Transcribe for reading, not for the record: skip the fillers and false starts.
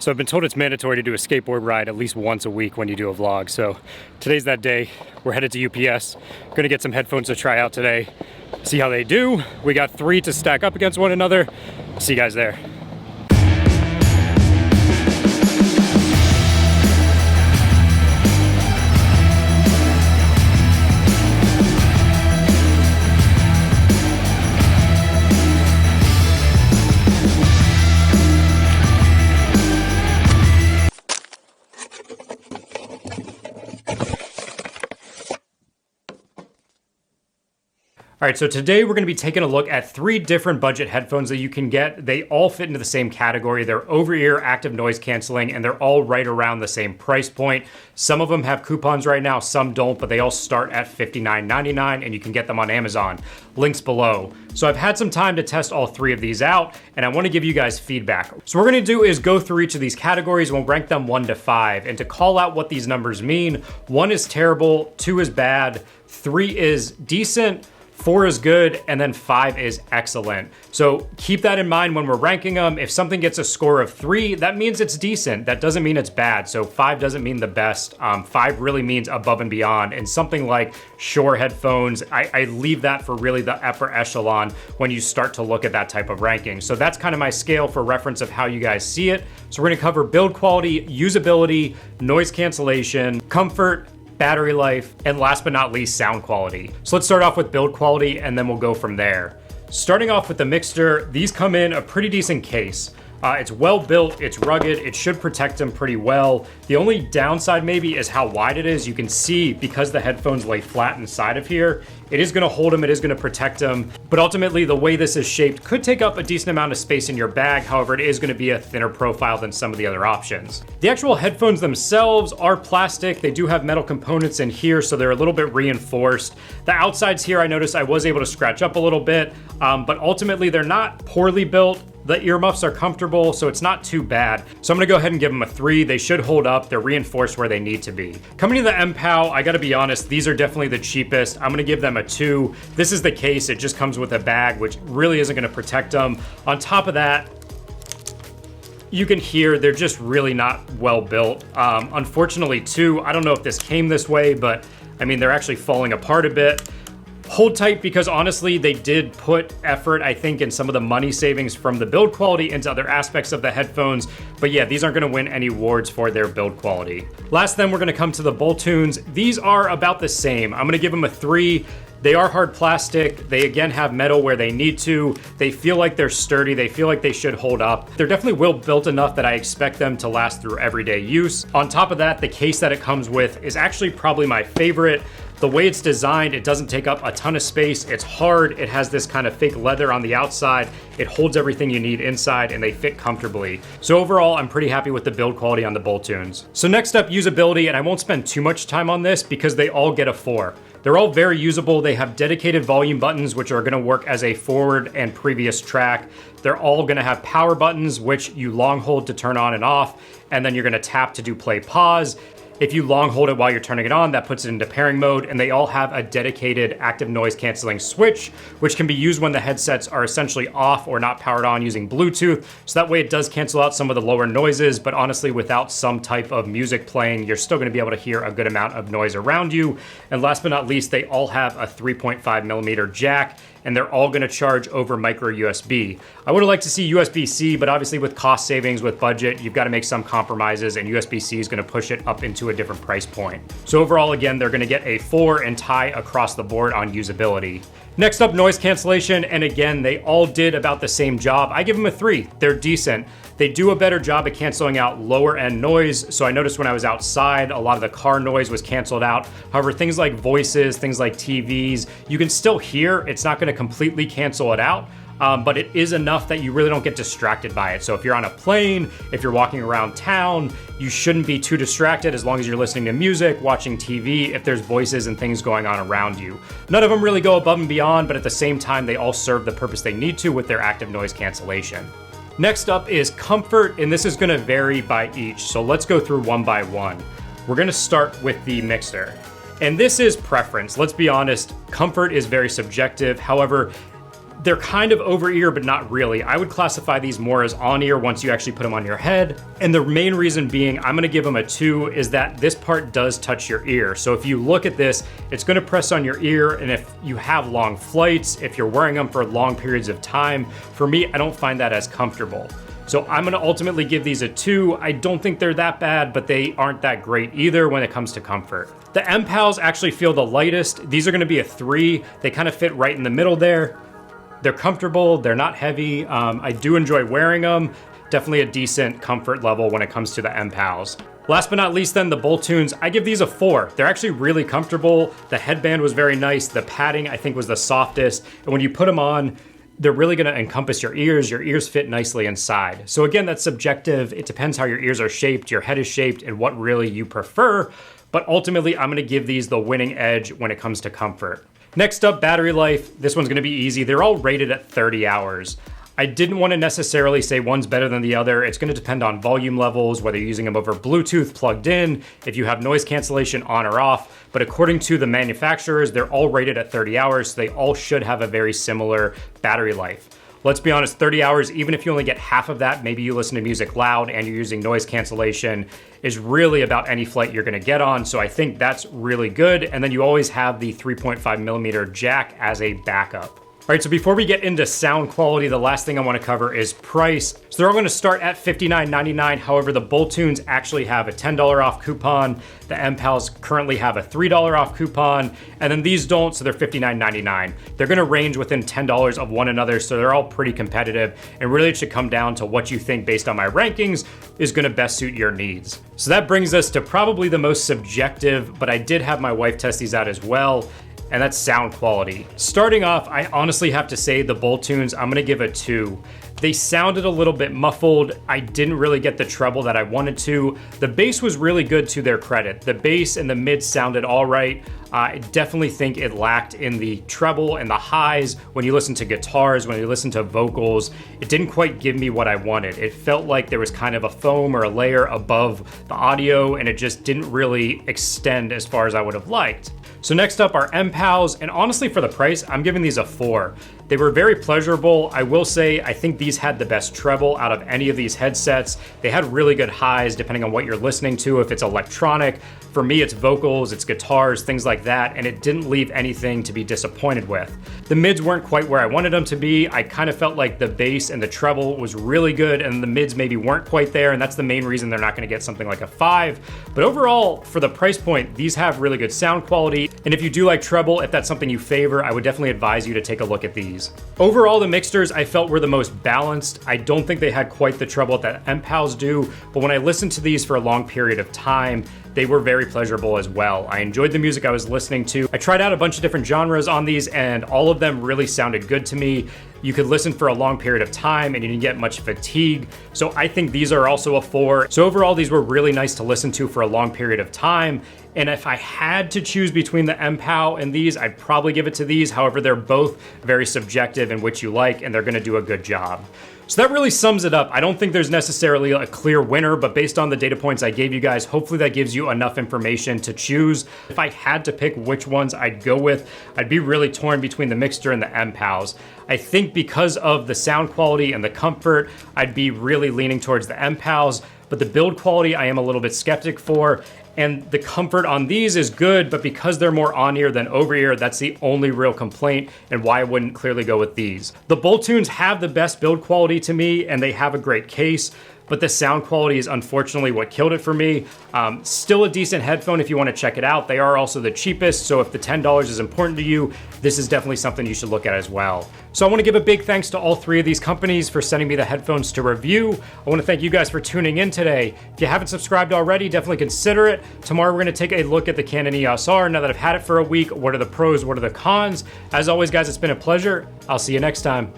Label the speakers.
Speaker 1: So I've been told it's mandatory to do a skateboard ride at least once a week when you do a vlog. So today's that day. We're headed to UPS. Gonna get some headphones to try out today. See how they do. We got 3 to stack up against one another. See you guys there. All right, so today we're gonna be taking a look at 3 different budget headphones that you can get. They all fit into the same category. They're over-ear active noise canceling, and they're all right around the same price point. Some of them have coupons right now, some don't, but they all start at $59.99, and you can get them on Amazon. Links below. So I've had some time to test all 3 of these out, and I wanna give you guys feedback. So what we're gonna do is go through each of these categories, and we'll rank them 1 to 5. And to call out what these numbers mean, 1 is terrible, 2 is bad, 3 is decent, 4 is good, and then 5 is excellent. So keep that in mind when we're ranking them. If something gets a score of 3, that means it's decent. That doesn't mean it's bad. So 5 doesn't mean the best. 5 really means above and beyond. And something like Shure headphones, I leave that for really the upper echelon when you start to look at that type of ranking. So that's kind of my scale for reference of how you guys see it. So we're gonna cover build quality, usability, noise cancellation, comfort, battery life, and last but not least, sound quality. So let's start off with build quality and then we'll go from there. Starting off with the Mixcder, these come in a pretty decent case. It's well built, it's rugged, it should protect them pretty well. The only downside maybe is how wide it is. You can see because the headphones lay flat inside of here, it is gonna hold them, it is gonna protect them, but ultimately the way this is shaped could take up a decent amount of space in your bag. However, it is gonna be a thinner profile than some of the other options. The actual headphones themselves are plastic. They do have metal components in here, so they're a little bit reinforced. The outsides here, I noticed I was able to scratch up a little bit, but ultimately they're not poorly built. The earmuffs are comfortable, so it's not too bad. So I'm gonna go ahead and give them a 3. They should hold up. They're reinforced where they need to be. Coming to the Mpow, I gotta be honest, these are definitely the cheapest. I'm gonna give them a 2. This is the case. It just comes with a bag, which really isn't gonna protect them. On top of that, you can hear they're just really not well built. Unfortunately too, I don't know if this came this way, but I mean, they're actually falling apart a bit. Hold tight because honestly, they did put effort, I think, in some of the money savings from the build quality into other aspects of the headphones. But yeah, these aren't gonna win any awards for their build quality. Last then, we're gonna come to the Boltunes. These are about the same. I'm gonna give them a 3. They are hard plastic. They again have metal where they need to. They feel like they're sturdy. They feel like they should hold up. They're definitely well built enough that I expect them to last through everyday use. On top of that, the case that it comes with is actually probably my favorite. The way it's designed, it doesn't take up a ton of space. It's hard. It has this kind of fake leather on the outside. It holds everything you need inside and they fit comfortably. So overall, I'm pretty happy with the build quality on the Boltunes. So next up, usability, and I won't spend too much time on this because they all get a 4. They're all very usable. They have dedicated volume buttons, which are gonna work as a forward and previous track. They're all gonna have power buttons, which you long hold to turn on and off, and then you're gonna tap to do play pause. If you long hold it while you're turning it on, that puts it into pairing mode, and they all have a dedicated active noise canceling switch, which can be used when the headsets are essentially off or not powered on using Bluetooth. So that way it does cancel out some of the lower noises, but honestly, without some type of music playing, you're still gonna be able to hear a good amount of noise around you. And last but not least, they all have a 3.5mm jack, and they're all gonna charge over micro USB. I would've liked to see USB-C, but obviously with cost savings, with budget, you've gotta make some compromises, and USB-C is gonna push it up into a different price point. So overall, again, they're gonna get a 4 and tie across the board on usability. Next up, noise cancellation, and again, they all did about the same job. I give them a 3, they're decent. They do a better job at canceling out lower end noise. So I noticed when I was outside, a lot of the car noise was canceled out. However, things like voices, things like TVs, you can still hear. It's not gonna completely cancel it out, but it is enough that you really don't get distracted by it. So if you're on a plane, if you're walking around town, you shouldn't be too distracted as long as you're listening to music, watching TV, if there's voices and things going on around you. None of them really go above and beyond, but at the same time, they all serve the purpose they need to with their active noise cancellation. Next up is comfort, and this is gonna vary by each. So let's go through one by one. We're gonna start with the Mixcder. And this is preference. Let's be honest, comfort is very subjective. However, They're kind of over ear, but not really. I would classify these more as on ear once you actually put them on your head. And the main reason being, I'm gonna give them a 2, is that this part does touch your ear. So if you look at this, it's gonna press on your ear, and if you have long flights, if you're wearing them for long periods of time, for me, I don't find that as comfortable. So I'm gonna ultimately give these a 2. I don't think they're that bad, but they aren't that great either when it comes to comfort. The Mpows actually feel the lightest. These are gonna be a 3. They kind of fit right in the middle there. They're comfortable, they're not heavy. I do enjoy wearing them. Definitely a decent comfort level when it comes to the Mpows. Last but not least then, the Boltunes, I give these a 4. They're actually really comfortable. The headband was very nice. The padding I think was the softest. And when you put them on, they're really gonna encompass your ears. Your ears fit nicely inside. So again, that's subjective. It depends how your ears are shaped, your head is shaped, and what really you prefer. But ultimately, I'm gonna give these the winning edge when it comes to comfort. Next up, battery life. This one's gonna be easy. They're all rated at 30 hours. I didn't want to necessarily say one's better than the other. It's gonna depend on volume levels, whether you're using them over Bluetooth plugged in, if you have noise cancellation on or off. But according to the manufacturers, they're all rated at 30 hours, so they all should have a very similar battery life. Let's be honest, 30 hours, even if you only get half of that, maybe you listen to music loud and you're using noise cancellation, is really about any flight you're gonna get on. So I think that's really good. And then you always have the 3.5mm jack as a backup. All right, so before we get into sound quality, the last thing I wanna cover is price. So they're all gonna start at $59.99. However, the Boltunes actually have a $10 off coupon. The Mpows currently have a $3 off coupon, and then these don't, so they're $59.99. They're gonna range within $10 of one another, so they're all pretty competitive, and really it should come down to what you think based on my rankings is gonna best suit your needs. So that brings us to probably the most subjective, but I did have my wife test these out as well, and that's sound quality. Starting off, I honestly have to say the Boltunes, I'm gonna give a 2. They sounded a little bit muffled. I didn't really get the treble that I wanted to. The bass was really good, to their credit. The bass and the mids sounded all right. I definitely think it lacked in the treble and the highs. When you listen to guitars, when you listen to vocals, it didn't quite give me what I wanted. It felt like there was kind of a foam or a layer above the audio, and it just didn't really extend as far as I would have liked. So next up are Mpows, and honestly for the price, I'm giving these a 4. They were very pleasurable. I will say, I think these had the best treble out of any of these headsets. They had really good highs depending on what you're listening to. If it's electronic, for me it's vocals, it's guitars, things like that, and it didn't leave anything to be disappointed with. The mids weren't quite where I wanted them to be. I kind of felt like the bass and the treble was really good, and the mids maybe weren't quite there, and that's the main reason they're not gonna get something like a 5. But overall, for the price point, these have really good sound quality, and if you do like treble, if that's something you favor, I would definitely advise you to take a look at these. Overall, the Mixders I felt were the most balanced. I don't think they had quite the treble that Mpows do, but when I listened to these for a long period of time, they were very pleasurable as well. I enjoyed the music I was listening to. I tried out a bunch of different genres on these, and all of them really sounded good to me. You could listen for a long period of time and you didn't get much fatigue. So I think these are also a 4. So overall, these were really nice to listen to for a long period of time. And if I had to choose between the Mpow and these, I'd probably give it to these. However, they're both very subjective in which you like, and they're gonna do a good job. So that really sums it up. I don't think there's necessarily a clear winner, but based on the data points I gave you guys, hopefully that gives you enough information to choose. If I had to pick which ones I'd go with, I'd be really torn between the Mixder and the Mpows. I think because of the sound quality and the comfort, I'd be really leaning towards the Mpows, but the build quality I am a little bit skeptic for. And the comfort on these is good, but because they're more on-ear than over-ear, that's the only real complaint and why I wouldn't clearly go with these. The Boltunes have the best build quality to me, and they have a great case, but the sound quality is unfortunately what killed it for me. Still a decent headphone if you want to check it out. They are also the cheapest, so if the $10 is important to you, this is definitely something you should look at as well. So I want to give a big thanks to all 3 of these companies for sending me the headphones to review. I want to thank you guys for tuning in today. If you haven't subscribed already, definitely consider it. Tomorrow we're going to take a look at the Canon EOS R. Now that I've had it for a week, what are the pros, what are the cons? As always, guys, it's been a pleasure. I'll see you next time.